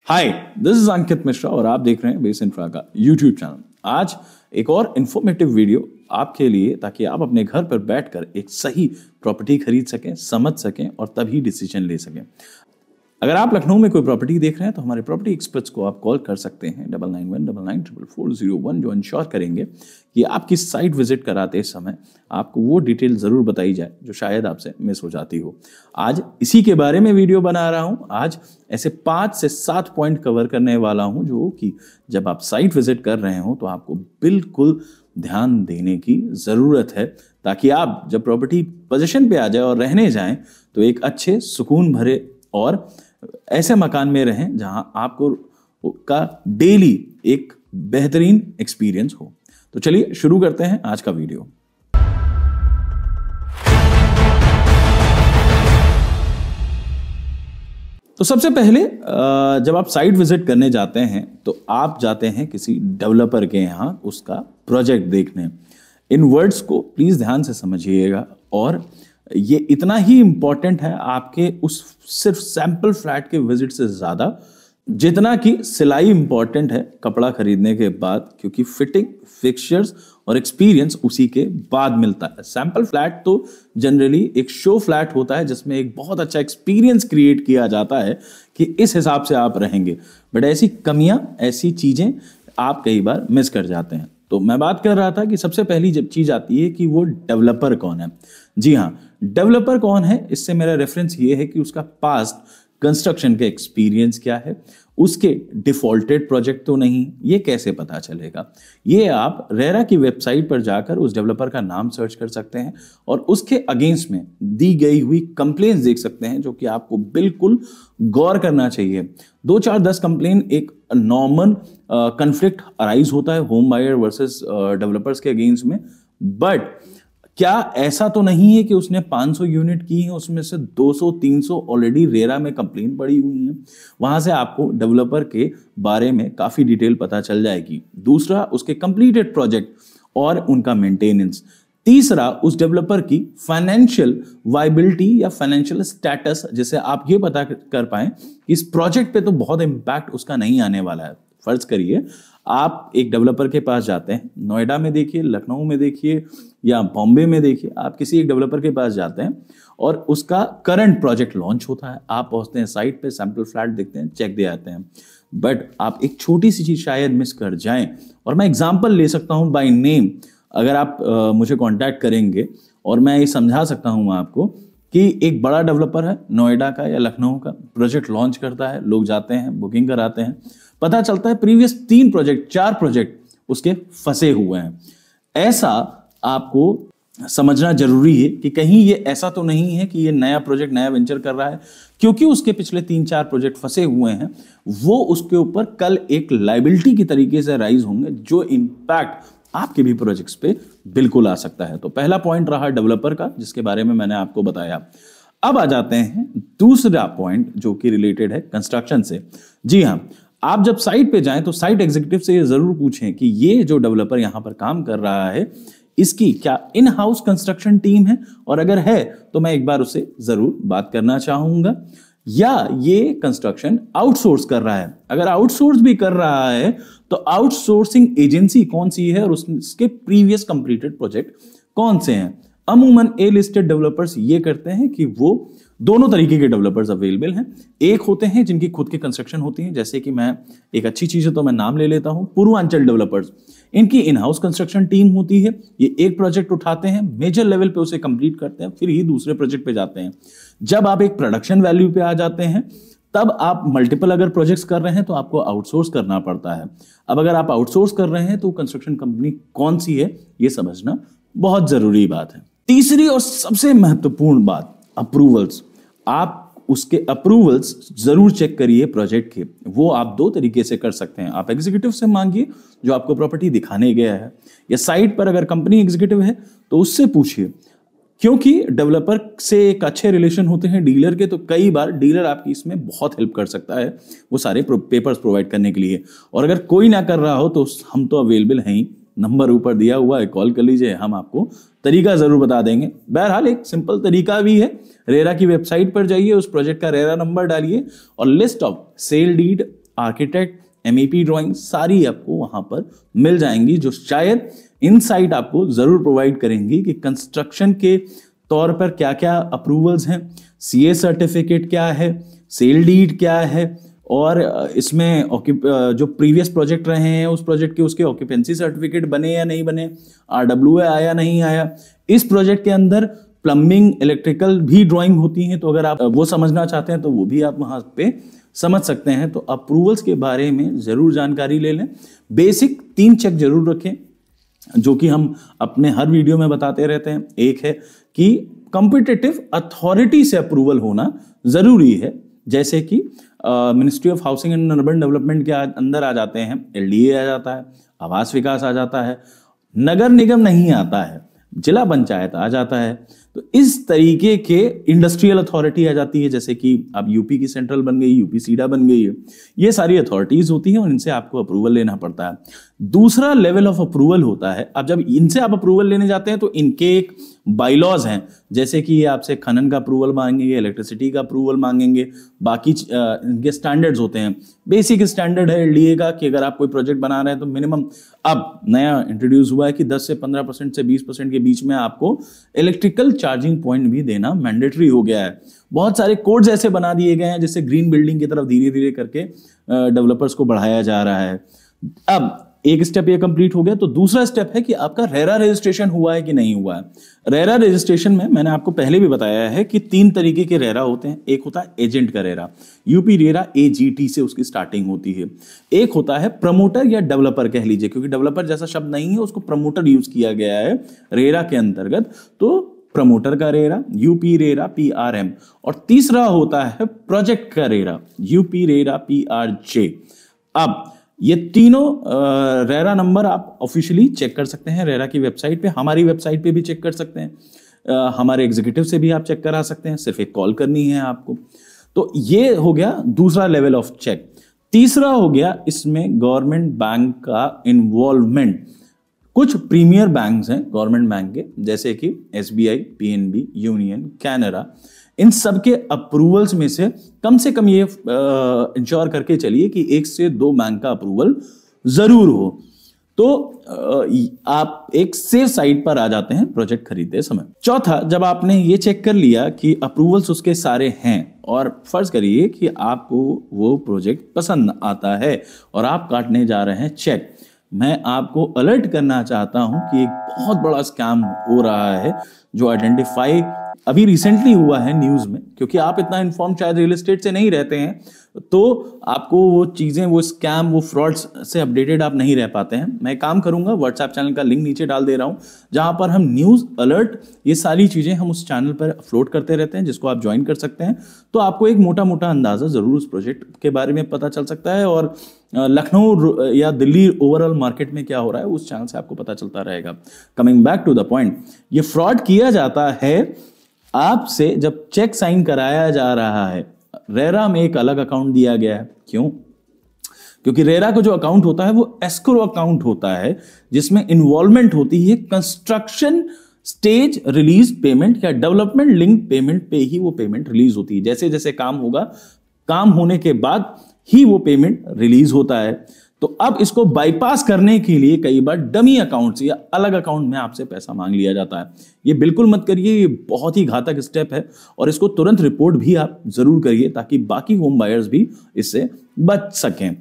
Hi, this is अंकित मिश्रा और आप देख रहे हैं बेस इंफ्रा का यूट्यूब चैनल। आज एक और इन्फॉर्मेटिव वीडियो आपके लिए, ताकि आप अपने घर पर बैठकर एक सही प्रॉपर्टी खरीद सकें, समझ सकें और तभी डिसीजन ले सकें। अगर आप लखनऊ में कोई प्रॉपर्टी देख रहे हैं तो हमारे प्रॉपर्टी एक्सपर्ट्स को आप कॉल कर सकते हैं 9919944401, जो इंश्योर करेंगे कि आपकी साइट विजिट कराते समय आपको वो डिटेल जरूर बताई जाए जो शायद आपसे मिस हो जाती हो। आज इसी के बारे में वीडियो बना रहा हूं। आज ऐसे 5 से 7 पॉइंट कवर करने वाला हूं जो कि जब आप साइट विजिट कर रहे हो तो आपको बिल्कुल ध्यान देने की जरूरत है, ताकि आप जब प्रॉपर्टी पोजीशन पे आ जाए और रहने जाएं तो एक अच्छे सुकून भरे और ऐसे मकान में रहें जहां आपको का डेली एक बेहतरीन एक्सपीरियंस हो। तो चलिए शुरू करते हैं आज का वीडियो। तो सबसे पहले जब आप साइट विजिट करने जाते हैं तो आप जाते हैं किसी डेवलपर के यहां उसका प्रोजेक्ट देखने। इन वर्ड्स को प्लीज ध्यान से समझिएगा, और ये इतना ही इंपॉर्टेंट है आपके उस सिर्फ सैंपल फ्लैट के विजिट से ज्यादा जितना कि सिलाई इंपॉर्टेंट है कपड़ा खरीदने के बाद, क्योंकि फिटिंग, फिक्सचर्स और एक्सपीरियंस उसी के बाद मिलता है। सैंपल फ्लैट तो जनरली एक शो फ्लैट होता है जिसमें एक बहुत अच्छा एक्सपीरियंस क्रिएट किया जाता है कि इस हिसाब से आप रहेंगे, बट ऐसी कमियां, ऐसी चीजें आप कई बार मिस कर जाते हैं। तो मैं बात कर रहा था कि सबसे पहली जब चीज आती है कि वो डेवलपर कौन है। जी हाँ, डेवलपर कौन है, इससे मेरा रेफरेंस ये है कि उसका पास्ट कंस्ट्रक्शन के एक्सपीरियंस क्या है, उसके डिफॉल्टेड प्रोजेक्ट तो नहीं, ये कैसे पता चलेगा। ये आप रेरा की वेबसाइट पर जाकर उस डेवलपर का नाम सर्च कर सकते हैं और उसके अगेंस्ट में दी गई हुई कंप्लेंट्स देख सकते हैं, जो कि आपको बिल्कुल गौर करना चाहिए। 2, 4, 10 कंप्लेन एक नॉर्मल कन्फ्लिक्ट अराइज होता है होम बायर वर्सेस डेवलपर्स के अगेंस्ट में, बट क्या ऐसा तो नहीं है कि उसने 500 यूनिट की है, उसमें से 200, 300 ऑलरेडी रेरा में कंप्लेन पड़ी हुई है। वहां से आपको डेवलपर के बारे में काफी डिटेल पता चल जाएगी। दूसरा, उसके कंप्लीटेड प्रोजेक्ट और उनका मेंटेनेंस। तीसरा, उस डेवलपर की फाइनेंशियल वायबिलिटी या फाइनेंशियल स्टेटस, जिसे आप ये पता कर पाए कि इस प्रोजेक्ट पे तो बहुत इंपैक्ट उसका नहीं आने वाला है। फर्ज करिए आप एक डेवलपर के पास जाते हैं, नोएडा में देखिए, लखनऊ में देखिए या बॉम्बे में देखिए, आप किसी एक डेवलपर के पास जाते हैं और उसका करंट प्रोजेक्ट लॉन्च होता है। आप पहुंचते हैं साइट पे, सैंपल फ्लैट देखते हैं, चेक दे आते हैं, बट आप एक छोटी सी चीज शायद मिस कर जाएं। और मैं एग्जांपल ले सकता हूं बाय नेम, अगर आप मुझे कांटेक्ट करेंगे और मैं ये समझा सकता हूं आपको कि एक बड़ा डेवलपर है नोएडा का या लखनऊ का, प्रोजेक्ट लॉन्च करता है, लोग जाते हैं, बुकिंग कराते हैं, पता चलता है प्रीवियस 3 प्रोजेक्ट, 4 प्रोजेक्ट उसके फंसे हुए हैं। ऐसा आपको समझना जरूरी है कि कहीं ये ऐसा तो नहीं है कि ये नया प्रोजेक्ट, नया वेंचर कर रहा है, क्योंकि उसके पिछले 3-4 प्रोजेक्ट फंसे हुए हैं, वो उसके ऊपर कल एक लायबिलिटी की तरीके से राइज होंगे, जो इंपैक्ट आपके भी प्रोजेक्ट्स पे बिल्कुल आ सकता है। तो पहला पॉइंट रहा डेवलपर का, जिसके बारे में मैंने आपको बताया। अब आ जाते हैं दूसरा पॉइंट जो कि रिलेटेड है कंस्ट्रक्शन से। जी हाँ, आप जब साइट पे जाएं तो साइट एग्जीक्यूटिव से ये जरूर पूछें कि ये जो डेवलपर यहां पर काम कर रहा है, इसकी क्या इन हाउस कंस्ट्रक्शन टीम है, और अगर है तो मैं एक बार उससे जरूर बात करना चाहूंगा, या ये कंस्ट्रक्शन आउटसोर्स कर रहा है। अगर आउटसोर्स भी कर रहा है तो आउटसोर्सिंग एजेंसी कौन सी है और उसके प्रीवियस कंप्लीटेड प्रोजेक्ट कौन से हैं। अमूमन ए लिस्टेड डेवलपर्स ये करते हैं कि वो दोनों तरीके के डेवलपर्स अवेलेबल हैं। एक होते हैं जिनकी खुद की कंस्ट्रक्शन होती है, जैसे कि मैं एक अच्छी चीज है तो मैं नाम ले लेता हूं, पूर्वांचल डेवलपर्स। इनकी इन हाउस कंस्ट्रक्शन टीम होती है। ये एक प्रोजेक्ट उठाते हैं, मेजर लेवल पे उसे कंप्लीट करते हैं, फिर ही दूसरे प्रोजेक्ट पे जाते हैं। जब आप एक प्रोडक्शन वैल्यू पे आ जाते हैं, तब आप मल्टीपल अगर प्रोजेक्ट्स कर रहे हैं तो आपको आउटसोर्स करना पड़ता है। अब अगर आप आउटसोर्स कर रहे हैं तो कंस्ट्रक्शन कंपनी कौन सी है, ये समझना बहुत जरूरी बात है। तीसरी और सबसे महत्वपूर्ण बात, अप्रूवल्स। आप उसके अप्रूवल्स जरूर चेक करिए प्रोजेक्ट के। वो आप 2 तरीके से कर सकते हैं। आप एग्जीक्यूटिव से मांगिए जो आपको प्रॉपर्टी दिखाने गया है, या साइट पर अगर कंपनी एग्जीक्यूटिव है तो उससे पूछिए, क्योंकि डेवलपर से एक अच्छे रिलेशन होते हैं डीलर के, तो कई बार डीलर आपकी इसमें बहुत हेल्प कर सकता है वो सारे पेपर्स प्रोवाइड करने के लिए। और अगर कोई ना कर रहा हो तो हम तो अवेलेबल हैं ही, नंबर ऊपर दिया हुआ है, कॉल कर लीजिए, हम आपको तरीका जरूर बता देंगे। बहरहाल एक सिंपल तरीका भी है, रेरा की वेबसाइट पर जाइए, उस प्रोजेक्ट का रेरा नंबर डालिए और list of sale deed architect, MEP drawing सारी आपको वहां पर मिल जाएंगी, जो शायद इनसाइट आपको जरूर प्रोवाइड करेंगी कि कंस्ट्रक्शन के तौर पर क्या क्या अप्रूवल्स हैं, CA सर्टिफिकेट क्या है, सेल डीड क्या है, और इसमें जो प्रीवियस प्रोजेक्ट रहे हैं उस प्रोजेक्ट के उसके ऑक्यूपेंसी सर्टिफिकेट बने या नहीं बने, RWA आया नहीं आया। इस प्रोजेक्ट के अंदर प्लम्बिंग, इलेक्ट्रिकल भी ड्राइंग होती हैं, तो अगर आप वो समझना चाहते हैं तो वो भी आप वहां पे समझ सकते हैं। तो अप्रूवल्स के बारे में जरूर जानकारी ले लें। बेसिक 3 चेक जरूर रखें जो कि हम अपने हर वीडियो में बताते रहते हैं। एक है कि कॉम्पिटिटिव अथॉरिटी से अप्रूवल होना जरूरी है, जैसे कि ministry of housing and urban development के अंदर आ जाते हैं, LDA आ जाता है, आवास विकास आ जाता है, नगर निगम नहीं आता है, जिला पंचायत आ जाता है। तो इस तरीके के इंडस्ट्रियल अथॉरिटी आ जाती है, जैसे कि अब यूपी की सेंट्रल बन गई, यूपी सीडा बन गई है। ये सारी अथॉरिटीज होती हैं और इनसे आपको अप्रूवल लेना पड़ता है। दूसरा लेवल ऑफ अप्रूवल होता है, अब जब इनसे आप अप्रूवल लेने जाते हैं तो इनके एक बाइलॉज हैं, जैसे कि ये आपसे खनन का अप्रूवल मांगेंगे, इलेक्ट्रिसिटी का अप्रूवल मांगेंगे, बाकी इनके स्टैंडर्ड्स होते हैं। बेसिक स्टैंडर्ड है LDA का कि अगर आप कोई प्रोजेक्ट बना रहे हैं तो मिनिमम, अब नया इंट्रोड्यूस हुआ है कि 10 से 15% से 20% के बीच में आपको इलेक्ट्रिकल चार्जिंग पॉइंट भी देना मैंडेटरी हो गया है। बहुत सारे कोड्स ऐसे बना दिए गए हैं जिससे ग्रीन बिल्डिंग की तरफ धीरे धीरे करके डेवलपर्स को बढ़ाया जा रहा है। अब एक स्टेप ये कंप्लीट हो गया, तो दूसरा स्टेप है कि आपका रेरा रजिस्ट्रेशन हुआ है कि नहीं हुआ है। रेरा रजिस्ट्रेशन में मैंने आपको पहले भी बताया है कि 3 तरीके के रेरा होते हैं। एक होता है एजेंट का रेरा, यूपी रेरा AGT से उसकी स्टार्टिंग होती है। एक होता है प्रमोटर या डेवलपर कह लीजिए, क्योंकि डेवलपर जैसा शब्द नहीं है, उसको प्रमोटर यूज किया गया है रेरा के अंतर्गत। तो प्रमोटर का रेरा, यूपी रेरा PRM, और तीसरा होता है प्रोजेक्ट का रेरा, यूपी रेरा PRJ। अब ये तीनों रेरा नंबर आप ऑफिशियली चेक कर सकते हैं रेरा की वेबसाइट पे, हमारी वेबसाइट पे भी चेक कर सकते हैं, हमारे एग्जीक्यूटिव से भी आप चेक करा सकते हैं, सिर्फ एक कॉल करनी है आपको। तो ये हो गया दूसरा लेवल ऑफ चेक। तीसरा हो गया इसमें गवर्नमेंट बैंक का इन्वॉल्वमेंट। कुछ प्रीमियर बैंक्स हैं गवर्नमेंट बैंक के, जैसे कि SBI, PNB, यूनियन, कैनरा, इन सब के अप्रूवल्स में से कम ये इंश्योर करके चलिए कि 1 से 2 बैंक का अप्रूवल जरूर हो, तो आप एक सेफ साइड पर आ जाते हैं प्रोजेक्ट खरीदते समय। चौथा, जब आपने ये चेक कर लिया कि अप्रूवल्स उसके सारे हैं, और फर्ज करिए कि आपको वो प्रोजेक्ट पसंद आता है और आप काटने जा रहे हैं चेक, मैं आपको अलर्ट करना चाहता हूं कि एक बहुत बड़ा स्कैम हो रहा है जो आइडेंटिफाई अभी रिसेंटली हुआ है न्यूज में। क्योंकि आप इतना इन्फॉर्म शायद रियल एस्टेट से नहीं रहते हैं, तो आपको वो चीजें, वो स्कैम, वो फ्रॉड्स से अपडेटेड आप नहीं रह पाते हैं। मैं काम करूंगा, व्हाट्सएप चैनल का लिंक नीचे डाल दे रहा हूं, जहां पर हम न्यूज अलर्ट, ये सारी चीजें हम उस चैनल पर अपलोड करते रहते हैं, जिसको आप ज्वाइन कर सकते हैं। तो आपको एक मोटा मोटा अंदाजा जरूर उस प्रोजेक्ट के बारे में पता चल सकता है, और लखनऊ या दिल्ली ओवरऑल मार्केट में क्या हो रहा है उस चैनल से आपको पता चलता रहेगा। Coming back to the point, ये फ्रॉड किया जाता है आपसे जब चेक साइन कराया जा रहा है। रेरा में एक अलग अकाउंट दिया गया है, क्यों? क्योंकि रेरा का जो अकाउंट होता है वो एस्क्रो अकाउंट होता है, जिसमें इन्वॉल्वमेंट होती है कंस्ट्रक्शन स्टेज रिलीज पेमेंट या डेवलपमेंट लिंक पेमेंट पे ही वो पेमेंट रिलीज होती है। जैसे जैसे काम होगा, काम होने के बाद ही वो पेमेंट रिलीज होता है। तो अब इसको बाईपास करने के लिए कई बार डमी अकाउंट से या अलग अकाउंट में आपसे पैसा मांग लिया जाता है। ये बिल्कुल मत करिए, ये बहुत ही घातक स्टेप है, और इसको तुरंत रिपोर्ट भी आप जरूर करिए ताकि बाकी होम बायर्स भी इससे बच सकें।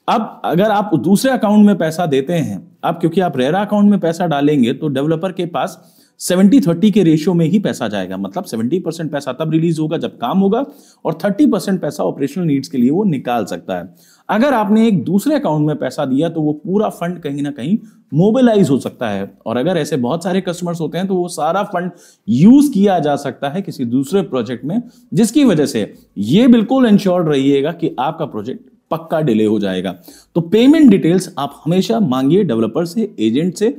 अब अगर आप दूसरे अकाउंट में पैसा देते हैं, अब क्योंकि आप रेरा अकाउंट में पैसा डालेंगे तो डेवलपर के पास 70-30 के रेशियो में ही पैसा जाएगा। मतलब 70% पैसा तब रिलीज होगा जब काम होगा, और 30% पैसा ऑपरेशनल नीड्स के लिए वो निकाल सकता है। अगर आपने एक दूसरे अकाउंट में पैसा दिया तो वो पूरा फंड कहीं ना कहीं मोबिलाइज हो सकता है, और अगर ऐसे बहुत सारे कस्टमर्स होते हैं तो वो सारा फंड यूज किया जा सकता है किसी दूसरे प्रोजेक्ट में, जिसकी वजह से ये बिल्कुल इंश्योर्ड रहिएगा कि आपका प्रोजेक्ट पक्का डिले हो जाएगा। तो पेमेंट डिटेल्स आप हमेशा मांगिए डेवलपर से, एजेंट से।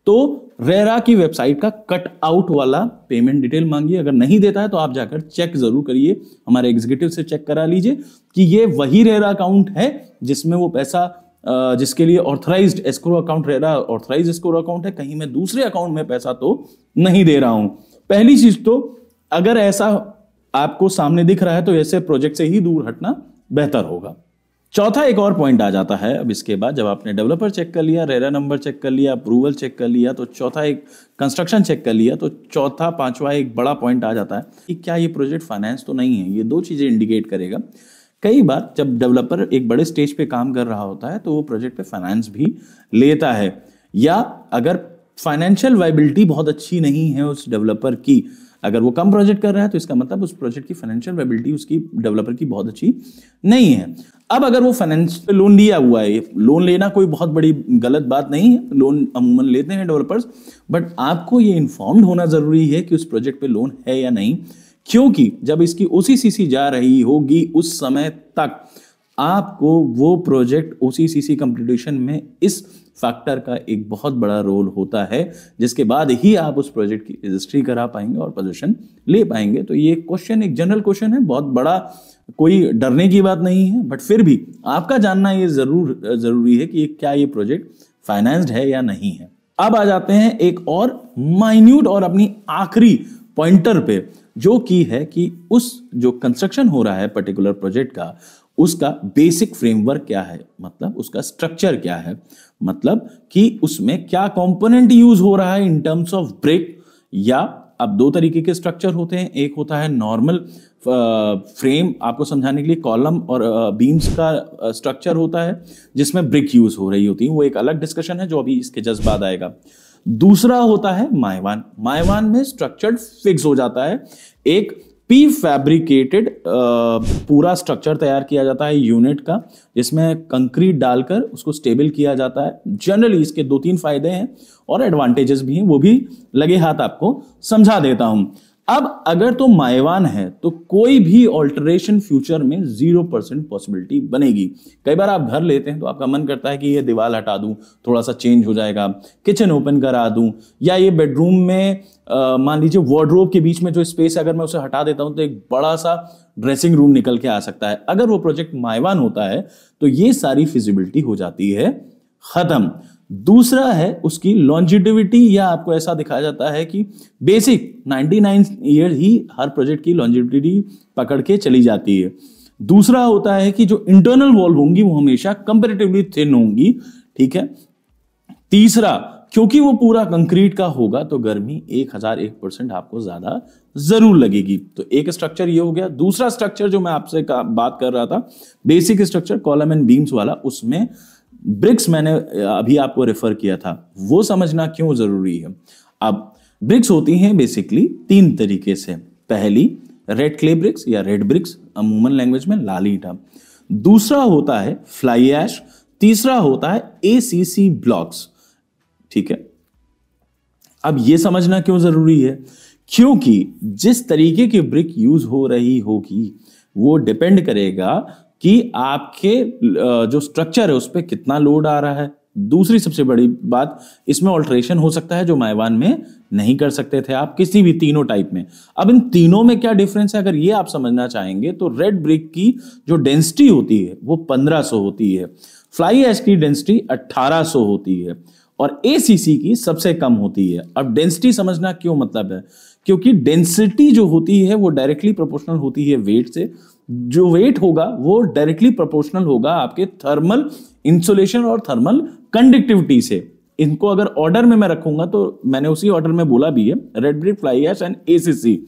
तो रेरा की वेबसाइट का कट आउट वाला पेमेंट डिटेल मांगिए। अगर नहीं देता है तो आप जाकर चेक जरूर करिए, हमारे एग्जीक्यूटिव से चेक करा लीजिए कि ये वही रेरा अकाउंट है जिसमें वो पैसा, जिसके लिए authorised escrow account, RERA authorised escrow account है, कहीं मैं दूसरे अकाउंट में पैसा तो नहीं दे रहा हूं। पहली चीज तो अगर ऐसा आपको सामने दिख रहा है तो ऐसे प्रोजेक्ट से ही दूर हटना बेहतर होगा। चौथा एक और पॉइंट आ जाता है अब इसके बाद, जब आपने डेवलपर चेक कर लिया, रेरा नंबर चेक कर लिया, अप्रूवल चेक कर लिया, तो चौथा एक कंस्ट्रक्शन चेक कर लिया, तो चौथा पांचवा एक बड़ा पॉइंट आ जाता है कि क्या ये प्रोजेक्ट फाइनेंस तो नहीं है। ये दो चीजें इंडिकेट करेगा। कई बार जब डेवलपर एक बड़े स्टेज पे काम कर रहा होता है तो वो प्रोजेक्ट पे फाइनेंस भी लेता है, या अगर फाइनेंशियल वायबिलिटी बहुत अच्छी नहीं है उस डेवलपर की, अगर वो कम प्रोजेक्ट कर रहा है तो इसका मतलब उस प्रोजेक्ट की फाइनेंशियल वायबिलिटी उसकी डेवलपर की बहुत अच्छी नहीं है। अब अगर वो फाइनेंस पे लोन लिया हुआ है, लोन लेना कोई बहुत बड़ी गलत बात नहीं है, लोन अमूमन लेते हैं डेवलपर्स, बट आपको ये इन्फॉर्म्ड होना जरूरी है कि उस प्रोजेक्ट पे लोन है या नहीं, क्योंकि जब इसकी ओसीसीसी जा रही होगी उस समय तक आपको वो प्रोजेक्ट ओसीसीसी कंप्लीटेशन में इस फैक्टर का एक बहुत बड़ा रोल होता है, जिसके बाद ही आप उस प्रोजेक्ट की रजिस्ट्री करा पाएंगे और पोजीशन ले पाएंगे। तो ये क्वेश्चन एक जनरल क्वेश्चन है, बहुत बड़ा कोई डरने की बात नहीं है, बट फिर भी आपका जानना ये जरूरी है कि क्या ये प्रोजेक्ट फाइनेंस्ड है या नहीं है। अब आ जाते हैं एक और माइन्यूट और अपनी आखिरी पॉइंटर पे, जो की है कि उस जो कंस्ट्रक्शन हो रहा है पर्टिकुलर प्रोजेक्ट का, उसका बेसिक फ्रेमवर्क क्या है, मतलब उसका स्ट्रक्चर क्या है, मतलब कि उसमें क्या कंपोनेंट यूज हो रहा है इन टर्म्स ऑफ ब्रिक, या अब दो तरीके के स्ट्रक्चर होते हैं, एक होता है नॉर्मल फ्रेम, आपको समझाने के लिए कॉलम और बीम्स का स्ट्रक्चर होता है जिसमें ब्रिक यूज हो रही होती है, वो एक अलग डिस्कशन है जो अभी इसके जस्ट बाद आएगा। दूसरा होता है माइवान। माइवान में स्ट्रक्चर फिक्स हो जाता है, एक पी फैब्रिकेटेड पूरा स्ट्रक्चर तैयार किया जाता है यूनिट का, जिसमें कंक्रीट डालकर उसको स्टेबल किया जाता है। जनरली इसके दो तीन फायदे हैं और एडवांटेजेस भी हैं, वो भी लगे हाथ आपको समझा देता हूं। अब अगर तो माइवान है तो कोई भी ऑल्टरेशन फ्यूचर में 0% पॉसिबिलिटी बनेगी। कई बार आप घर लेते हैं तो आपका मन करता है कि ये दीवार हटा दूं, थोड़ा सा चेंज हो जाएगा, किचन ओपन करा दूं, या ये बेडरूम में मान लीजिए वार्डरोब के बीच में जो स्पेस है अगर मैं उसे हटा देता हूं तो एक बड़ा सा ड्रेसिंग रूम निकल के आ सकता है। अगर वो प्रोजेक्ट माइवान होता है तो ये सारी फिजिबिलिटी हो जाती है खत्म। दूसरा है उसकी लॉन्जिटिविटी, या आपको ऐसा दिखाया जाता है कि बेसिक 99 ईयर ही हर प्रोजेक्ट की लॉन्जिटिविटी पकड़ के चली जाती है। दूसरा होता है कि जो इंटरनल वॉल होंगी वो हमेशा कंपैरेटिवली थिन होंगी, ठीक है। तीसरा, क्योंकि वो पूरा कंक्रीट का होगा तो गर्मी 1001% आपको ज्यादा जरूर लगेगी। तो एक स्ट्रक्चर ये हो गया। दूसरा स्ट्रक्चर जो मैं आपसे बात कर रहा था, basic structure column and beams वाला, उसमें ब्रिक्स मैंने अभी आपको रेफर किया था, वो समझना क्यों जरूरी है। अब ब्रिक्स होती हैं बेसिकली तीन तरीके से। पहली रेड क्ले ब्रिक्स या रेड ब्रिक्स, अमूमन लैंग्वेज में लाल ईंटा। दूसरा होता है फ्लाई ऐश। तीसरा होता है एसीसी ब्लॉक्स, ठीक है। अब ये समझना क्यों जरूरी है, क्योंकि जिस तरीके की ब्रिक यूज हो रही होगी वो डिपेंड करेगा कि आपके जो स्ट्रक्चर है उस पर कितना लोड आ रहा है। दूसरी सबसे बड़ी बात, इसमें ऑल्टरेशन हो सकता है जो माइवान में नहीं कर सकते थे आप किसी भी तीनों टाइप में। अब इन तीनों में क्या डिफरेंस है अगर ये आप समझना चाहेंगे तो रेड ब्रिक की जो डेंसिटी होती है वो 1500 होती है, फ्लाई ऐश की डेंसिटी 1800 होती है और एसीसी की सबसे कम होती है। अब डेंसिटी समझना क्यों मतलब है, क्योंकि डेंसिटी जो होती है वो डायरेक्टली प्रोपोर्शनल होती है वेट से। जो वेट होगा वो डायरेक्टली प्रोपोर्शनल होगा आपके थर्मल इंसुलेशन और थर्मल कंडक्टिविटी से। इनको अगर ऑर्डर में मैं रखूंगा तो मैंने उसी ऑर्डर में बोला भी है, red brick, fly ash and ACC.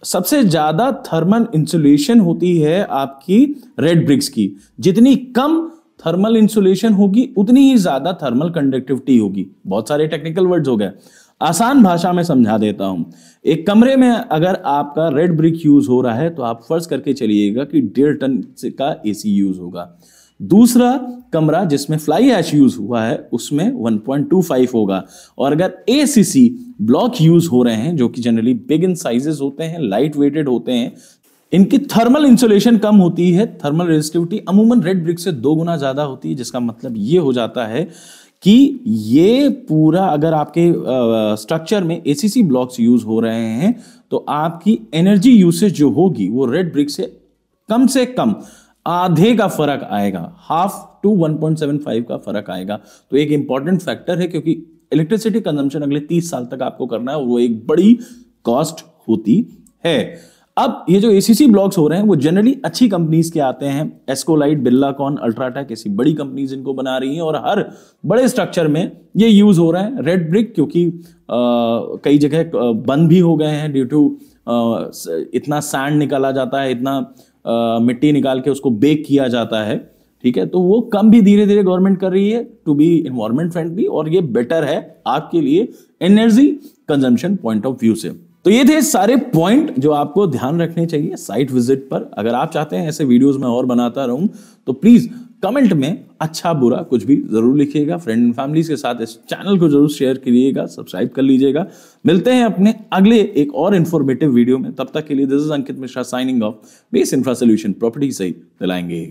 सबसे ज्यादा थर्मल इंसुलेशन होती है आपकी रेड ब्रिक्स की। जितनी कम थर्मल इंसुलेशन होगी उतनी ही ज्यादा थर्मल कंडक्टिविटी होगी। बहुत सारे टेक्निकल वर्ड्स हो गए, आसान भाषा में समझा देता हूं। एक कमरे में अगर आपका रेड ब्रिक यूज हो रहा है तो आप फर्ज करके चलिएगा कि 1.5 टन का एसी यूज होगा। दूसरा कमरा जिसमें फ्लाई ऐश यूज हुआ है उसमें 1.25 होगा। और अगर एसीसी ब्लॉक यूज हो रहे हैं जो कि जनरली बिग इन साइजेस होते हैं, लाइट वेटेड होते हैं, इनकी थर्मल इंसुलेशन कम होती है, थर्मल रेजिस्टिविटी अमूमन रेड ब्रिक से 2 गुना ज्यादा होती है। जिसका मतलब ये हो जाता है कि ये पूरा अगर आपके स्ट्रक्चर में एसीसी ब्लॉक्स यूज हो रहे हैं तो आपकी एनर्जी यूसेज जो होगी वो रेड ब्रिक से कम आधे का फर्क आएगा, 1/2 to 1.75 का फर्क आएगा। तो एक इंपॉर्टेंट फैक्टर है, क्योंकि इलेक्ट्रिसिटी कंजम्पशन अगले 30 साल तक आपको करना है और वो एक बड़ी कॉस्ट होती है। अब ये जो एसीसी ब्लॉक्स हो रहे हैं वो जनरली अच्छी कंपनीज के आते हैं, एस्कोलाइट, बिरलाकॉन, अल्ट्राटेक, ऐसी बड़ी कंपनीज इनको बना रही हैं और हर बड़े स्ट्रक्चर में ये यूज हो रहा है। रेड ब्रिक क्योंकि कई जगह बंद भी हो गए हैं ड्यू टू इतना सैंड निकाला जाता है, इतना मिट्टी निकाल के उसको बेक किया जाता है, ठीक है, तो वो कम भी धीरे धीरे गवर्नमेंट कर रही है टू बी एनवायरमेंट फ्रेंडली, और ये बेटर है आपके लिए energy consumption point of view से। तो ये थे सारे पॉइंट जो आपको ध्यान रखने चाहिए साइट विजिट पर। अगर आप चाहते हैं ऐसे वीडियोस में और बनाता रहूं तो प्लीज कमेंट में अच्छा बुरा कुछ भी जरूर लिखिएगा। फ्रेंड एंड फैमिली के साथ इस चैनल को जरूर शेयर करिएगा, सब्सक्राइब कर लीजिएगा। मिलते हैं अपने अगले एक और इन्फॉर्मेटिव वीडियो में, तब तक के लिए this is Ankit Mishra signing off. Base infra solution property से दिलाएंगे।